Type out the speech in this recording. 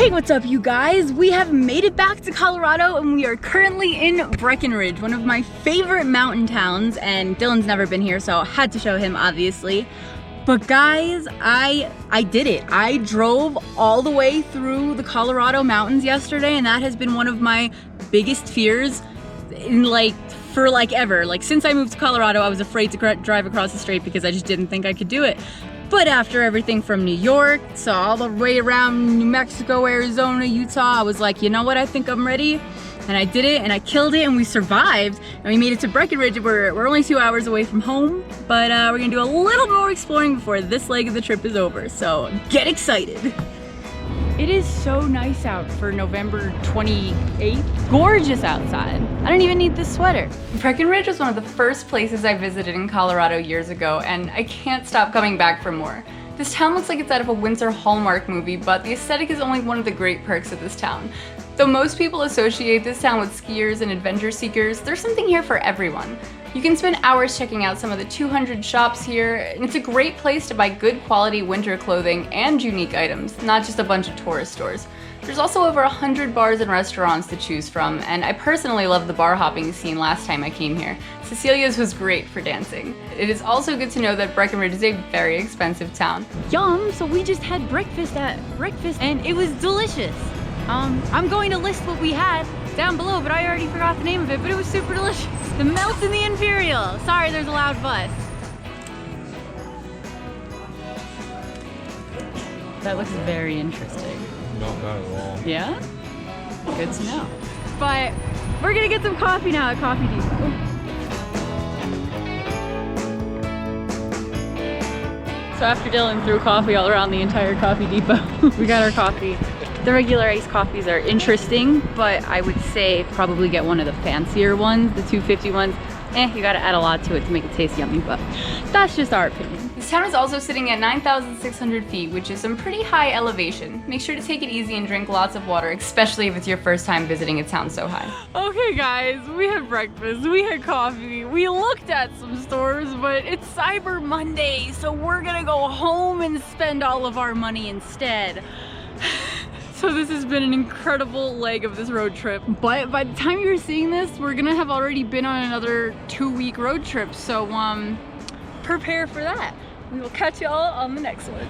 Hey, what's up you guys? We have made it back to Colorado and we are currently in Breckenridge, one of my favorite mountain towns, and Dylan's never been here, so I had to show him, obviously. But guys, I did it. I drove all the way through the Colorado mountains yesterday, and that has been one of my biggest fears in for ever. Since I moved to Colorado, I was afraid to drive across the strait because I just didn't think I could do it. But after everything from New York to all the way around New Mexico, Arizona, Utah, I was like, you know what, I think I'm ready. And I did it, and I killed it, and we survived. And we made it to Breckenridge. We're only 2 hours away from home, but we're gonna do a little more exploring before this leg of the trip is over, so get excited. It is so nice out for November 28th. Gorgeous outside. I don't even need this sweater. Breckenridge was one of the first places I visited in Colorado years ago, and I can't stop coming back for more. This town looks like it's out of a winter Hallmark movie, but the aesthetic is only one of the great perks of this town. Though most people associate this town with skiers and adventure seekers, there's something here for everyone. You can spend hours checking out some of the 200 shops here, and it's a great place to buy good quality winter clothing and unique items, not just a bunch of tourist stores. There's also over 100 bars and restaurants to choose from, and I personally loved the bar hopping scene last time I came here. Cecilia's was great for dancing. It is also good to know that Breckenridge is a very expensive town. Yum! So we just had breakfast at breakfast, and it was delicious. I'm going to list what we had down below, but I already forgot the name of it, but it was super delicious. The Melt in the Imperial. Sorry, there's a loud bus. That looks very interesting. Not bad at all. Yeah? Good to know. But we're gonna get some coffee now at Coffee Depot. So after Dylan threw coffee all around the entire Coffee Depot, we got our coffee. The regular iced coffees are interesting, but I would say probably get one of the fancier ones, the 250 ones. You gotta add a lot to it to make it taste yummy, but that's just our opinion. This town is also sitting at 9,600 feet, which is some pretty high elevation. Make sure to take it easy and drink lots of water, especially if it's your first time visiting a town so high. Okay guys, we had breakfast, we had coffee, we looked at some stores, but it's Cyber Monday, so we're gonna go home and spend all of our money instead. So this has been an incredible leg of this road trip, but by the time you're seeing this, we're gonna have already been on another 2-week road trip, so prepare for that. We will catch y'all on the next one.